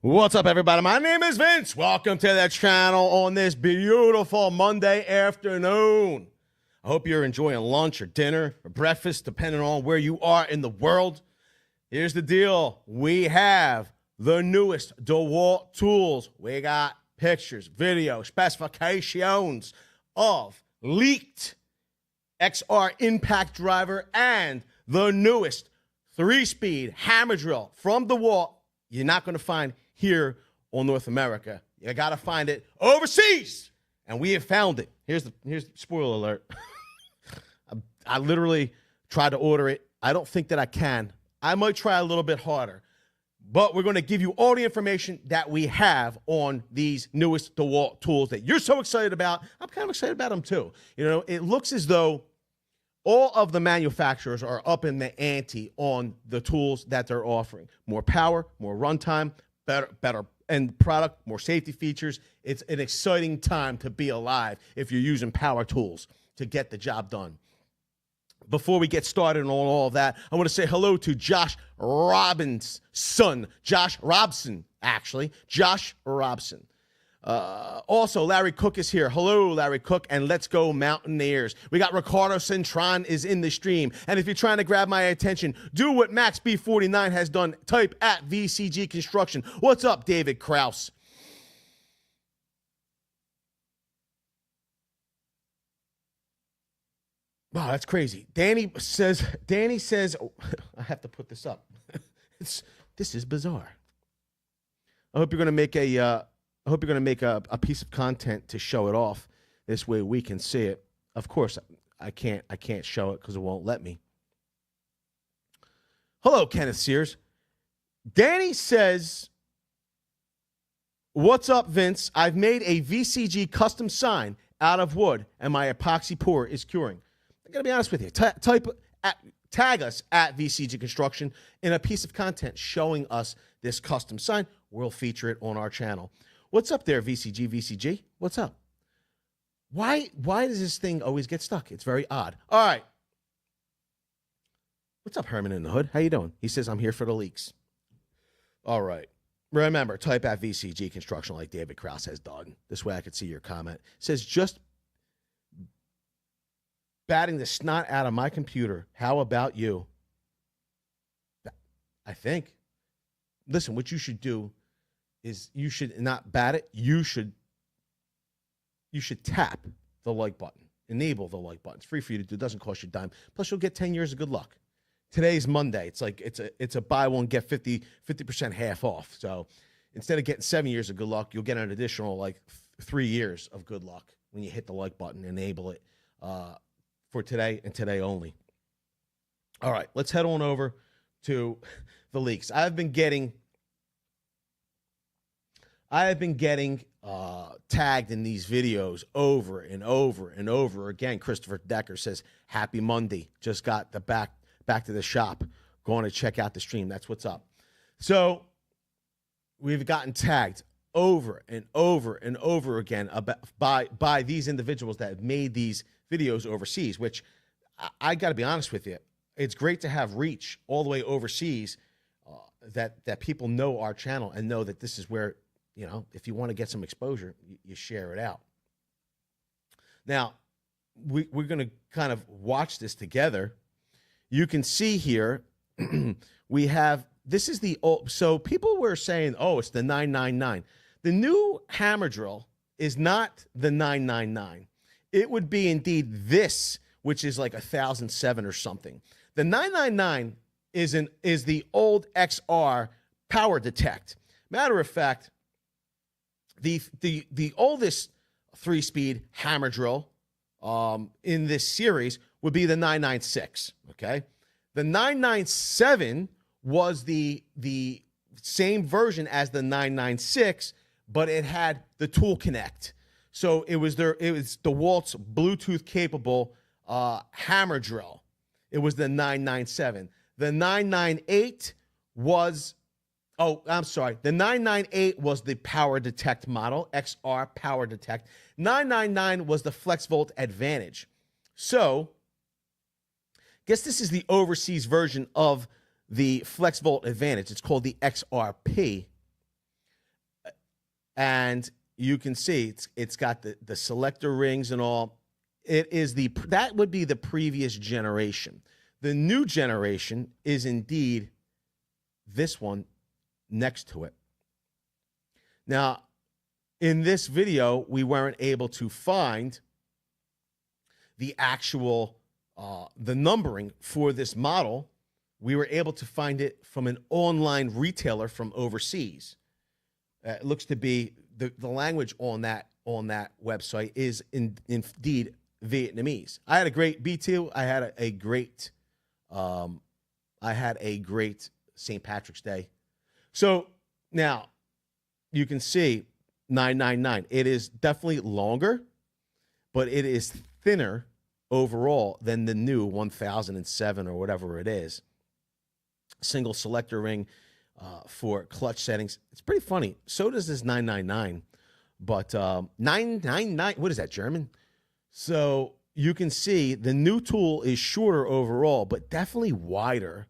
What's up, everybody? My name is Vince. Welcome to the channel on this beautiful Monday afternoon. I hope you're enjoying lunch or dinner or breakfast, depending on where you are in the world. Here's the deal. We have the newest Dewalt tools. We got pictures, video, specifications of leaked XR impact driver and the newest 3-speed hammer drill from Dewalt. You're not going to find here on North America. You got to find it overseas. And we have found it. Here's the spoiler alert. I literally tried to order it. I don't think that I can. I might try a little bit harder. But we're going to give you all the information that we have on these newest Dewalt tools that you're so excited about. I'm kind of excited about them too. You know, it looks as though all of the manufacturers are up in the ante on the tools that they're offering. More power, more runtime, better end product, more safety features. It's an exciting time to be alive if you're using power tools to get the job done. Before we get started on all of that, I want to say hello to Josh Robin's son. Josh Robson. Also, Larry Cook is here. Hello, Larry Cook, and let's go Mountaineers. We got Ricardo Centron is in the stream. And if you're trying to grab my attention, do what Max B49 has done. Type at VCG Construction. What's up, David Krause? Wow, that's crazy. Danny says, oh, I have to put this up. This is bizarre. I hope you're going to make a piece of content to show it off. This way we can see it. Of course, I can't show it because it won't let me. Hello, Kenneth Sears. Danny says, what's up, Vince? I've made a VCG custom sign out of wood, and my epoxy pour is curing. I'm going to be honest with you. Tag us at VCG Construction in a piece of content showing us this custom sign. We'll feature it on our channel. What's up there, VCG? What's up? Why does this thing always get stuck? It's very odd. All right. What's up, Herman in the Hood? How you doing? He says, I'm here for the leaks. All right. Remember, type at VCG Construction like David Krause has done. This way I could see your comment. It says, just batting the snot out of my computer. How about you? I think. Listen, what you should do is you should not bat it. You should tap the like button. Enable the like button. It's free for you to do. It doesn't cost you a dime. Plus, you'll get 10 years of good luck. Today's Monday. It's like it's a buy one, get 50% half off. So instead of getting 7 years of good luck, you'll get an additional like 3 years of good luck when you hit the like button, enable it for today and today only. All right, let's head on over to the leaks. I've been getting tagged in these videos over and over and over again. Christopher Decker says, happy Monday. Just got the back to the shop. Going to check out the stream. That's what's up. So we've gotten tagged over and over and over again by these individuals that have made these videos overseas, which I got to be honest with you. It's great to have reach all the way overseas, that people know our channel and know that this is where, you know, if you want to get some exposure, you share it out. Now, we're going to kind of watch this together. You can see here, we have, this is the old, so people were saying, oh, it's the 999. The new hammer drill is not the 999. It would be indeed this, which is like 1007 or something. The 999 is the old XR power detect. Matter of fact, the oldest 3-speed hammer drill in this series would be the 996. Okay, the 997 was the same version as the 996, but it had the tool connect. So it was DeWalt's Bluetooth capable hammer drill. It was the 997. The 998 was, the 998 was the power detect model, XR power detect. 999 was the FlexVolt Advantage. So, guess this is the overseas version of the FlexVolt Advantage. It's called the XRP. And you can see it's got the selector rings and all. It is that would be the previous generation. The new generation is indeed this one next to it. Now, in this video, we weren't able to find the actual the numbering for this model. We were able to find it from an online retailer from overseas. It looks to be the language on that website is indeed Vietnamese. I had a great B2. I had a great St. Patrick's Day. So now you can see 999. It is definitely longer, but it is thinner overall than the new 1007 or whatever it is. Single selector ring for clutch settings. It's pretty funny. So does this 999, but 999. What is that, German? So you can see the new tool is shorter overall, but definitely wider.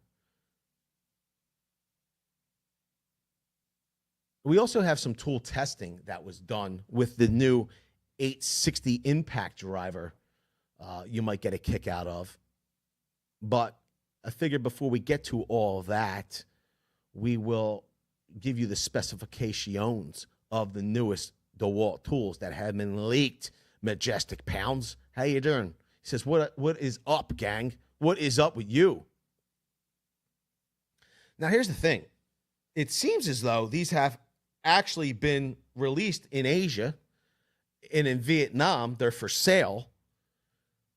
We also have some tool testing that was done with the new 860 impact driver. You might get a kick out of. But I figured before we get to all that, we will give you the specifications of the newest Dewalt tools that have been leaked. Majestic Pounds, how you doing? He says, what is up, gang? What is up with you? Now, here's the thing. It seems as though these have actually been released in Asia and in Vietnam. They're for sale.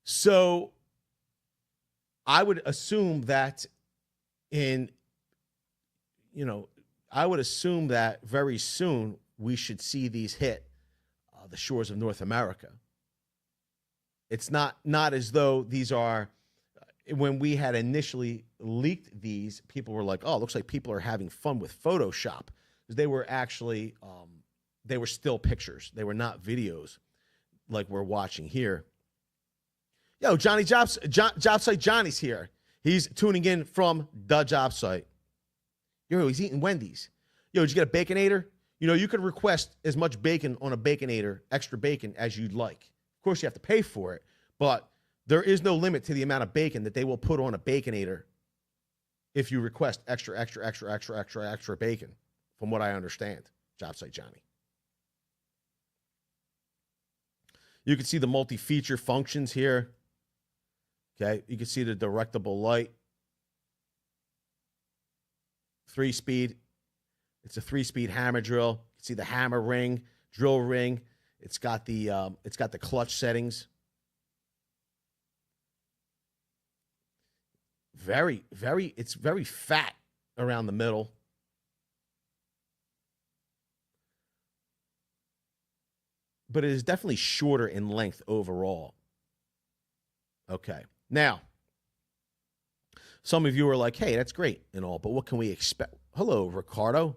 So I would assume that I would assume that very soon we should see these hit the shores of North America. It's not as though these are, when we had initially leaked these, people were like, oh, it looks like people are having fun with Photoshop. Because they were actually, they were still pictures. They were not videos like we're watching here. Yo, Job Site Johnny's here. He's tuning in from the job site. Yo, he's eating Wendy's. Yo, did you get a Baconator? You know, you could request as much bacon on a Baconator, extra bacon, as you'd like. Of course, you have to pay for it, but there is no limit to the amount of bacon that they will put on a Baconator if you request extra bacon, from what I understand. Job Site Johnny. You can see the multi-feature functions here. Okay, you can see the directable light. 3-speed. It's a 3-speed hammer drill. You can see the hammer ring, drill ring. It's got the clutch settings. It's very fat around the middle. But it is definitely shorter in length overall. Okay. Now, some of you are like, hey, that's great and all, but what can we expect? Hello, Ricardo.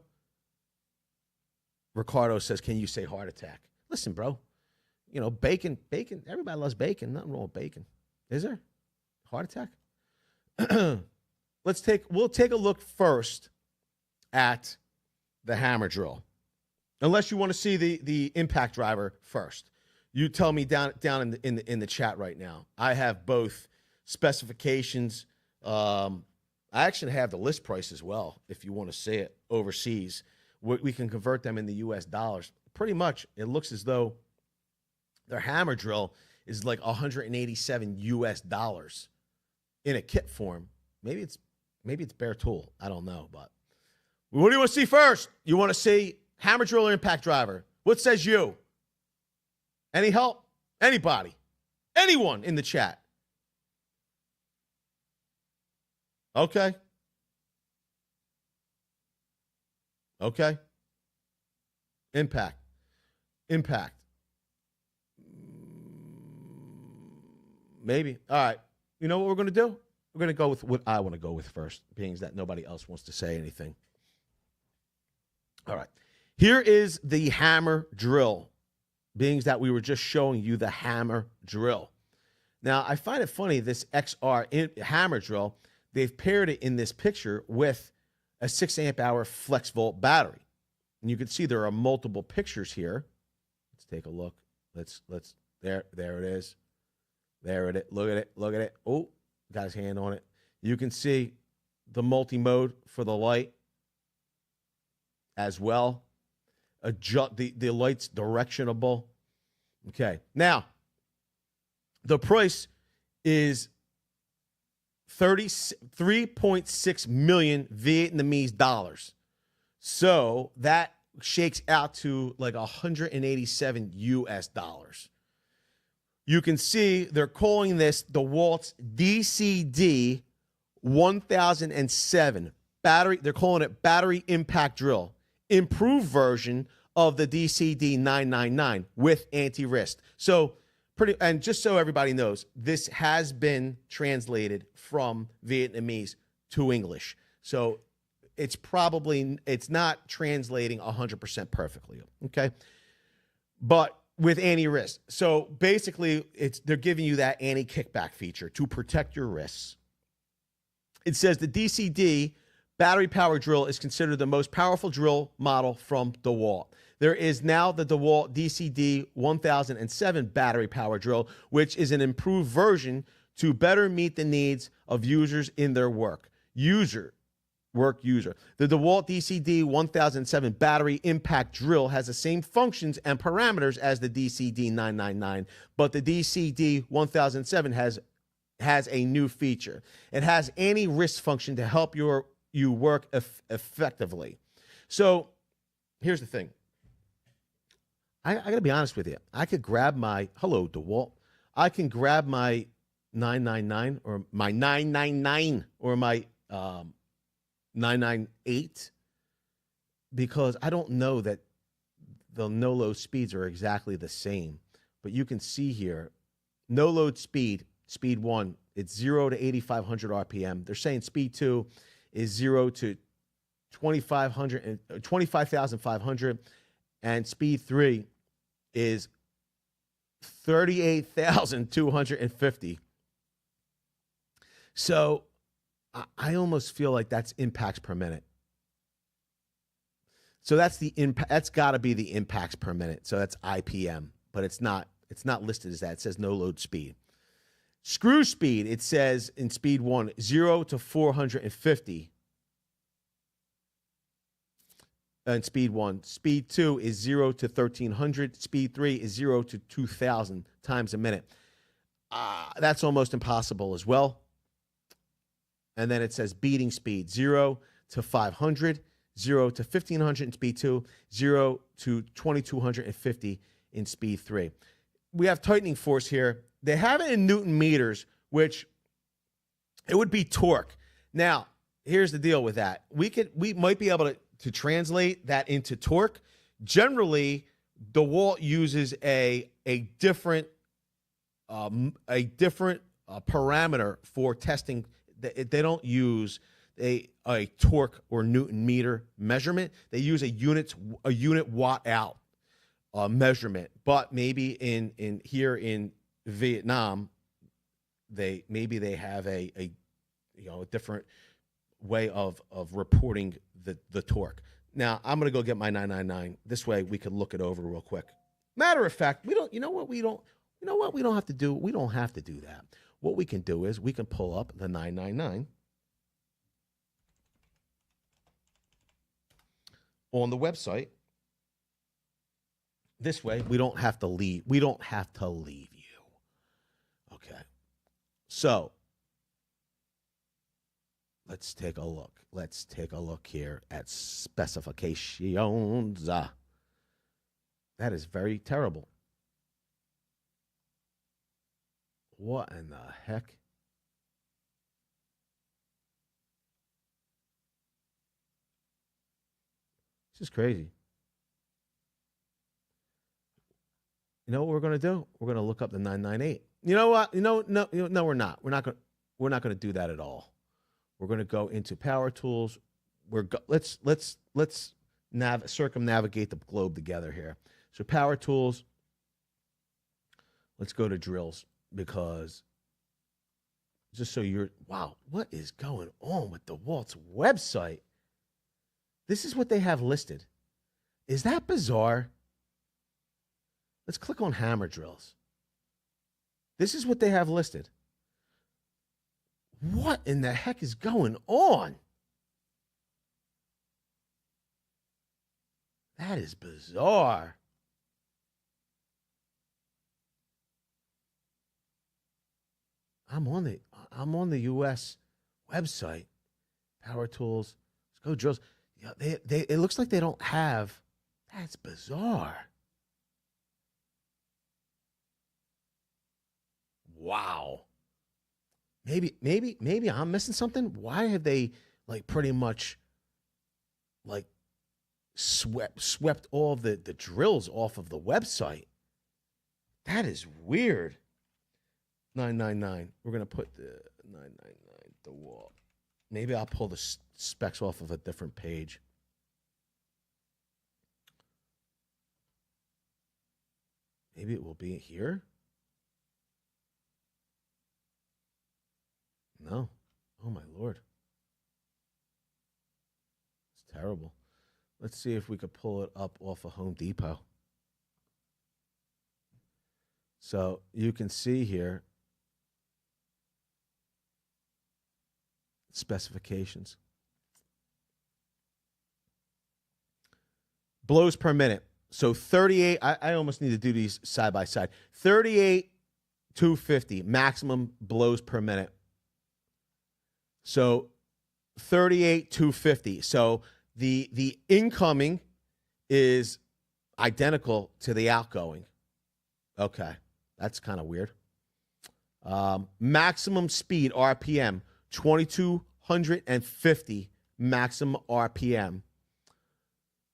Ricardo says, can you say heart attack? Listen, bro, you know, bacon, everybody loves bacon. Nothing wrong with bacon. Is there? Heart attack? We'll take a look first at the hammer drill. Unless you want to see the impact driver first. You tell me down in the chat right now. I have both specifications. I actually have the list price as well, if you want to see it overseas. We can convert them into US dollars. Pretty much, it looks as though their hammer drill is like 187 US dollars in a kit form. Maybe it's bare tool. I don't know, but what do you want to see first? You want to see hammer drill or impact driver? What says you? Any help? Anybody? Anyone in the chat? Okay. Okay. Impact. Maybe. All right. You know what we're going to do? We're going to go with what I want to go with first, being that nobody else wants to say anything. All right. Here is the hammer drill, being that we were just showing you the hammer drill. Now, I find it funny, this XR hammer drill, they've paired it in this picture with a 6 amp hour flex volt battery. And you can see there are multiple pictures here. Let's take a look. There it is. There it is. Look at it. Look at it. Oh, got his hand on it. You can see the multi-mode for the light as well. Adjust the light's directionable. Okay. Now, the price is 3.6 million Vietnamese dollars. So that shakes out to like 187 US dollars. You can see they're calling this the Dewalt DCD1007 battery. They're calling it battery impact drill, improved version of the DCD999 with anti-wrist. So and just so everybody knows, this has been translated from Vietnamese to English. So it's not translating 100% perfectly, okay? But with anti-wrist. So basically, they're giving you that anti-kickback feature to protect your wrists. It says the DCD battery power drill is considered the most powerful drill model from Dewalt. There is now the Dewalt DCD1007 battery power drill, which is an improved version to better meet the needs of users in their work. The Dewalt DCD1007 battery impact drill has the same functions and parameters as the DCD999, but the DCD1007 has a new feature. It has anti-wrist function to help you work effectively. So here's the thing. I got to be honest with you. I could grab hello, DeWalt. I can grab my 999 or my 999 or my 998 because I don't know that the no-load speeds are exactly the same. But you can see here, no-load speed 1, it's 0 to 8,500 RPM. They're saying speed 2 is 0 to 25,500, and speed 3 is 38,250. So I almost feel like that's impacts per minute. So that's that's got to be the impacts per minute. So that's IPM, but it's not listed as that. It says no load speed. Screw speed, it says in speed 1, 0 to 450. And speed 1. Speed 2 is 0 to 1,300. Speed 3 is 0 to 2,000 times a minute. That's almost impossible as well. And then it says beating speed, 0 to 500, 0 to 1,500 in speed 2, 0 to 2,250 in speed 3. We have tightening force here. They have it in Newton meters, which it would be torque. Now, here's the deal with that. We might be able to translate that into torque. Generally, DeWalt uses a different parameter for testing. They don't use a torque or Newton meter measurement. They use a unit watt out measurement. But maybe in here in Vietnam, they have a different way of reporting the torque. Now I'm gonna go get my 999. This way we could look it over real quick. Matter of fact, we don't have to do. We don't have to do that. What we can do is we can pull up the 999 on the website. This way we don't have to leave. We don't have to leave you. Okay. So let's take a look. Let's take a look here at specifications. That is very terrible. What in the heck? This is crazy. You know what we're going to do? We're going to look up the 998. You know what? No, we're not. We're not going to do that at all. We're going to go into power tools. Let's circumnavigate the globe together here. So power tools. Let's go to drills, because just so wow, what is going on with DeWalt's website? This is what they have listed. Is that bizarre? Let's click on hammer drills. This is what they have listed. What in the heck is going on? That is bizarre. I'm on the US website. Power tools, go drills. Yeah, it looks like they don't have. That's bizarre. Wow. Maybe I'm missing something. Why have they like pretty much like swept all of the drills off of the website? That is weird. 999. We're gonna put the 999 Dewalt. Maybe I'll pull the specs off of a different page. Maybe it will be here. No. Oh, my Lord. It's terrible. Let's see if we could pull it up off of Home Depot. So you can see here specifications. Blows per minute. So 38, I almost need to do these side by side. 38,250 maximum blows per minute. So 38,250. So the incoming is identical to the outgoing. Okay, that's kind of weird. Maximum speed RPM 2,250 maximum RPM.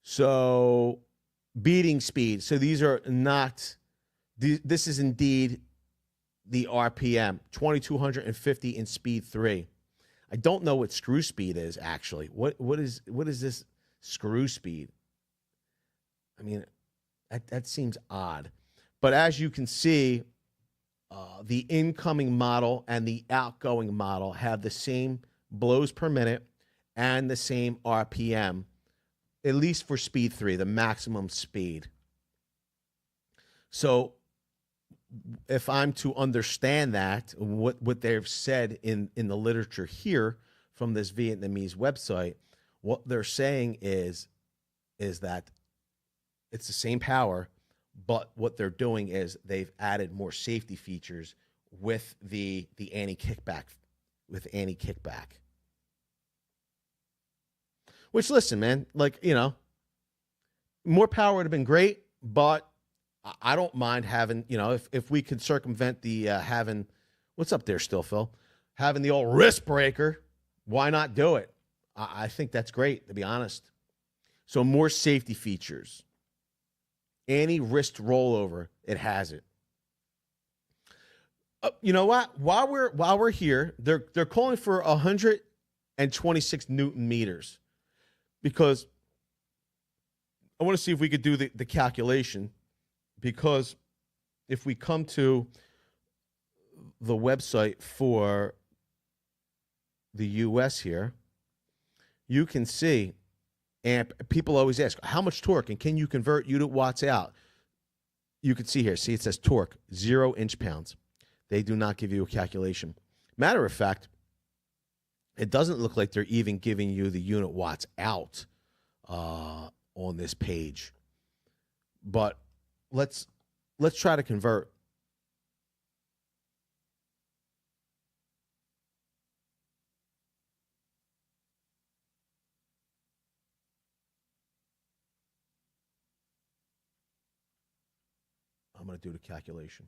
So beating speed. So these are not. This is indeed the RPM 2,250 in speed 3. I don't know what screw speed is actually. What is this screw speed? I mean, that seems odd. But as you can see, the incoming model and the outgoing model have the same blows per minute and the same RPM, at least for speed 3, the maximum speed. So if I'm to understand that, what they've said in the literature here from this Vietnamese website, what they're saying is that it's the same power, but what they're doing is they've added more safety features with the anti-kickback, Which, listen, man, like, you know, more power would have been great, but I don't mind having, you know, if we could circumvent the having, what's up there still, Phil? Having the old wrist breaker, why not do it? I think that's great, to be honest. So more safety features. Any wrist rollover, it has it. You know what? While we're here, they're calling for 126 Newton meters, because I want to see if we could do the calculation. Because if we come to the website for the US here, you can see, and people always ask, how much torque, and can you convert unit watts out? You can see here, see it says torque, 0 inch-pounds. They do not give you a calculation. Matter of fact, it doesn't look like they're even giving you the unit watts out on this page. But let's try to convert. I'm going to do the calculation.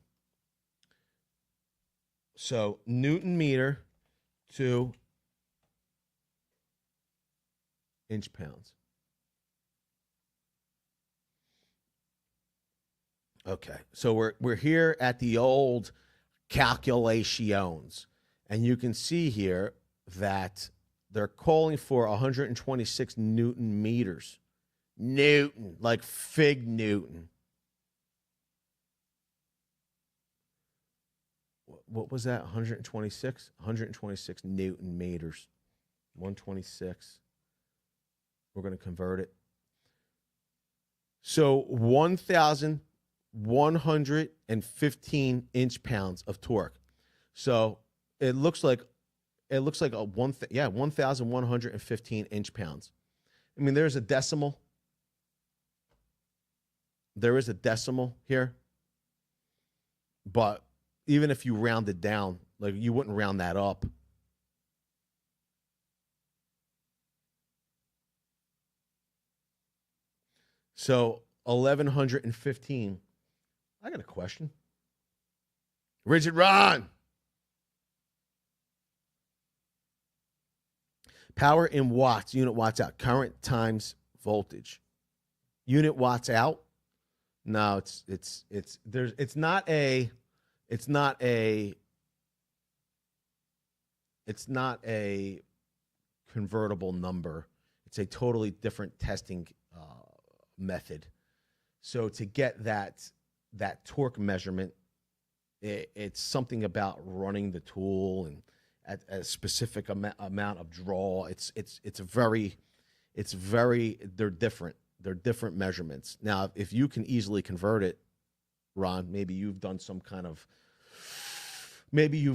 So Newton meter to inch-pounds. Okay, so we're here at the old calculations, and you can see here that they're calling for 126 Newton meters. Newton, like Fig Newton. What was that? 126? 126 Newton meters. 126. We're going to convert it. So 1,115 inch-pounds of torque. So it looks like a 1,115 inch-pounds. I mean, there's a decimal. There is a decimal here. But even if you round it down, like you wouldn't round that up. So 1,115. I got a question. Richard Ron. Power in watts, unit watts out. Current times voltage. Unit watts out. No, it's not a convertible number. It's a totally different testing method. So to get that torque measurement, it's something about running the tool and at a specific amount of draw. They're different. They're different measurements. Now, if you can easily convert it, Ron, maybe you've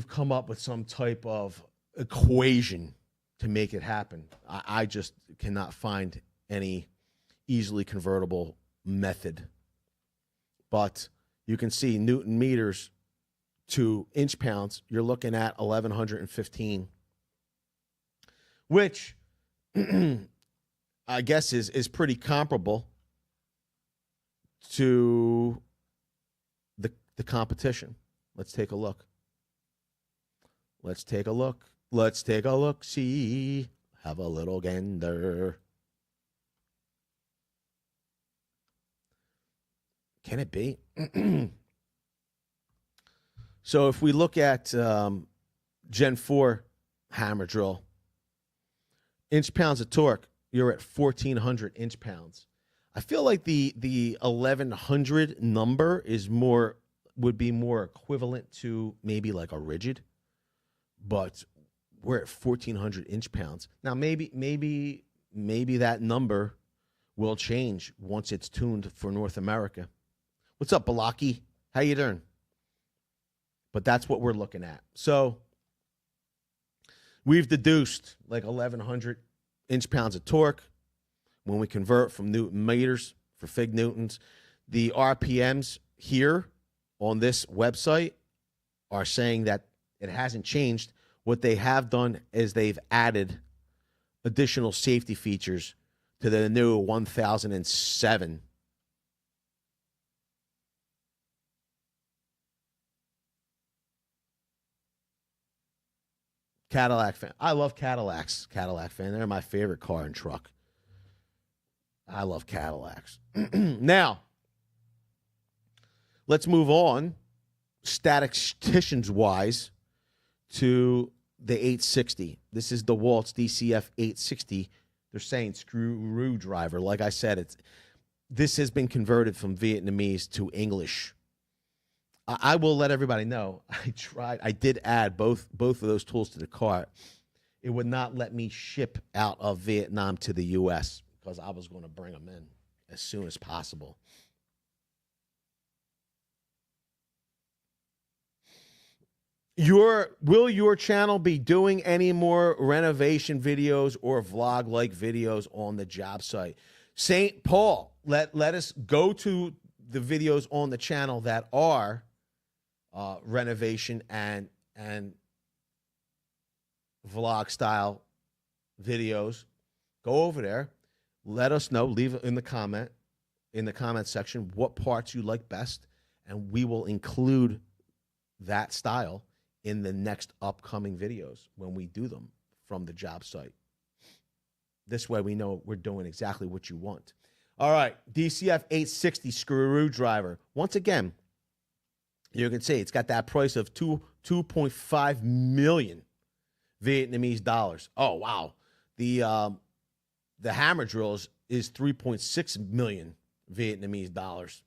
come up with some type of equation to make it happen. I just cannot find any easily convertible method. But you can see Newton meters to inch pounds, you're looking at 1,115, which I guess is pretty comparable to the competition. Let's take a look. See, have a little gander. Can it be? So if we look at Gen 4 hammer drill, inch pounds of torque, you're at 1,400 inch pounds. I feel like the 1,100 number would be more equivalent to maybe like a rigid, but we're at 1,400 inch pounds. Now maybe that number will change once it's tuned for North America. What's up, Balaki? How you doing? But that's what we're looking at. So we've deduced like 1,100 inch pounds of torque when we convert from Newton meters for Fig Newtons. The RPMs here on this website are saying that it hasn't changed. What they have done is they've added additional safety features to the new 1007. Cadillac fan. I love Cadillacs. Cadillac fan. They're my favorite car and truck. I love Cadillacs. Now, let's move on, statisticians-wise, to the 860. This is the Dewalt DCF860. They're saying screwdriver. Like I said, this has been converted from Vietnamese to English. I will let everybody know. I did add both of those tools to the cart. It would not let me ship out of Vietnam to the U.S. because I was going to bring them in as soon as possible. Will your channel be doing any more renovation videos or vlog-like videos on the job site? St. Paul, let us go to the videos on the channel that are renovation and vlog style videos. Go over there. Let us know. Leave it in the comment section what parts you like best, and we will include that style in the next upcoming videos when we do them from the job site. This way we know we're doing exactly what you want. All right, DCF860 screwdriver. Once again, you can see it's got that price of 2.5 million Vietnamese dollars. Oh, wow. The hammer drills is 3.6 million Vietnamese dollars.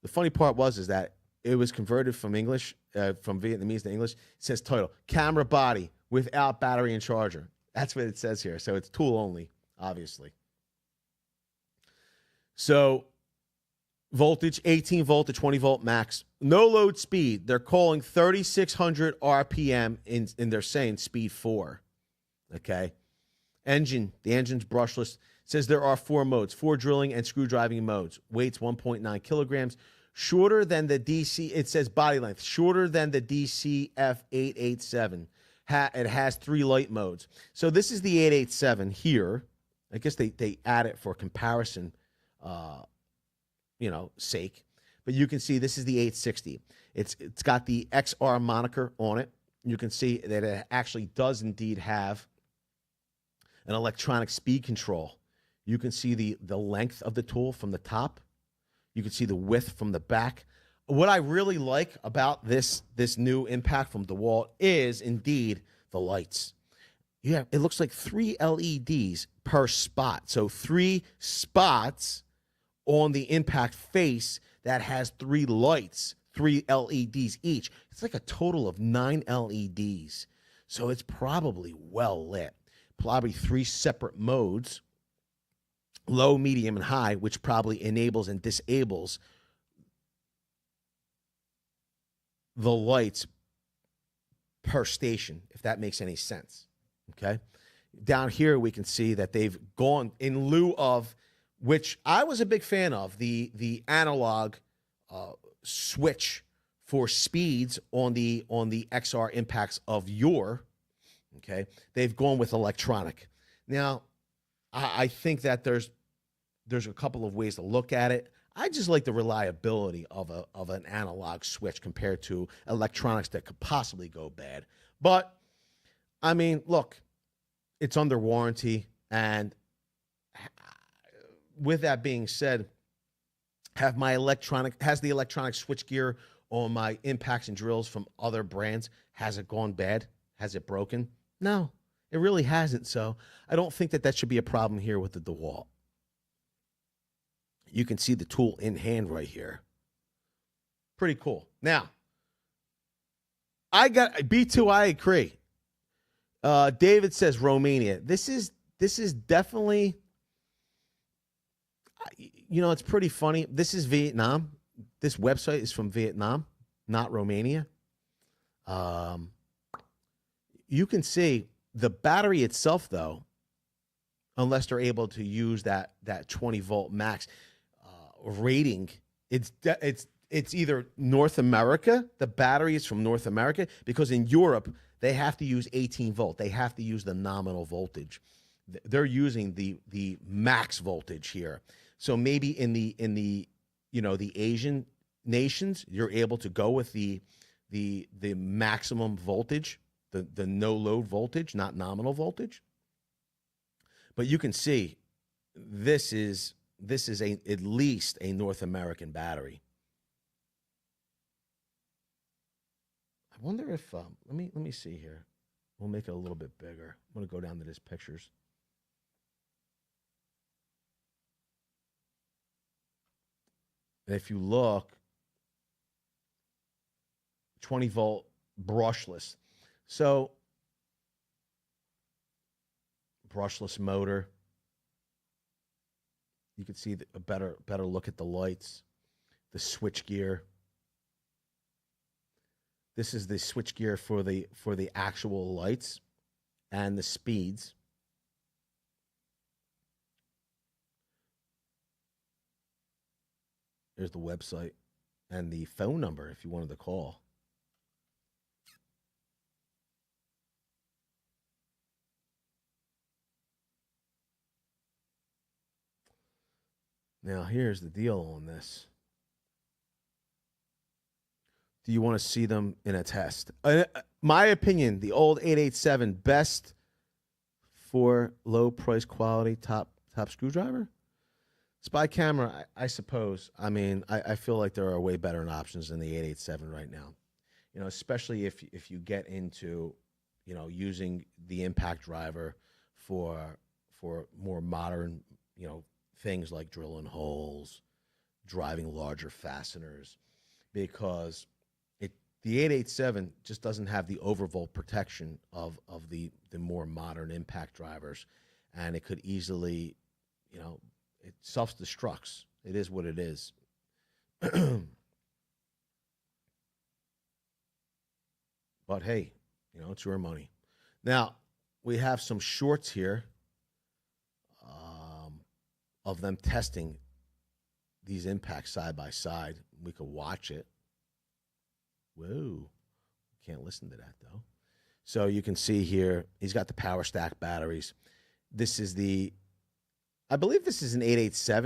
The funny part is that it was converted from English, from Vietnamese to English. It says title, camera body without battery and charger. That's what it says here. So it's tool only, obviously. So voltage, 18 volt to 20 volt max. No load speed. They're calling 3,600 RPM, and they're saying speed 4. Okay. Engine, the engine's brushless. Says there are 4 modes, 4 drilling and screw driving modes. Weights 1.9 kilograms. Shorter than the DC, it says body length, shorter than the DCF887. It has 3 light modes. So this is the 887 here. I guess they add it for comparison, sake. But you can see this is the 860. It's got the XR moniker on it. You can see that it actually does indeed have an electronic speed control. You can see the length of the tool from the top. You can see the width from the back. What I really like about this new impact from Dewalt is indeed the lights. Yeah, it looks like 3 LEDs per spot. So 3 spots on the impact face that has 3 lights, 3 LEDs each. It's like a total of 9 LEDs. So it's probably well lit. Probably 3 separate modes, low, medium, and high, which probably enables and disables the lights per station, if that makes any sense. Okay. Down here, we can see that they've gone in lieu of, which I was a big fan of, the analog switch for speeds on the XR impacts of your. Okay, they've gone with electronic. Now, I think that there's a couple of ways to look at it. I just like the reliability of an analog switch compared to electronics that could possibly go bad. But I mean, look, it's under warranty, and with that being said, has the electronic switch gear on my impacts and drills from other brands, has it gone bad? Has it broken? No, it really hasn't. So I don't think that should be a problem here with the Dewalt. You can see the tool in hand right here. Pretty cool. Now, I got B2. I agree. David says Romania. This is definitely, it's pretty funny. This is Vietnam. This website is from Vietnam, not Romania. You can see the battery itself, though, unless they're able to use that 20 volt max rating, it's either North America. The battery is from North America, because in Europe they have to use 18 volt. They have to use the nominal voltage. They're using the max voltage here. So maybe in the Asian nations, you're able to go with the maximum voltage, the no load voltage, not nominal voltage. But you can see this is at least a North American battery. I wonder if let me see here. We'll make it a little bit bigger. I'm going to go down to this pictures. And if you look, 20 volt brushless. So brushless motor. You can see a better look at the lights, the switch gear. This is the switch gear for the actual lights and the speeds. There's the website and the phone number if you wanted to call. Now, here's the deal on this. Do you want to see them in a test? My opinion, the old 887, best for low price quality top screwdriver. Spy camera, I suppose. I mean, I feel like there are way better options than the 887 right now. Especially if you get into, using the impact driver for more modern, things like drilling holes, driving larger fasteners, because the 887 just doesn't have the overvolt protection of the more modern impact drivers, and it could easily, it self-destructs. It is what it is. But hey, it's your money. Now, we have some shorts here of them testing these impacts side by side. We could watch it. Whoa. Can't listen to that, though. So you can see here, he's got the power stack batteries. This is I believe this is an 887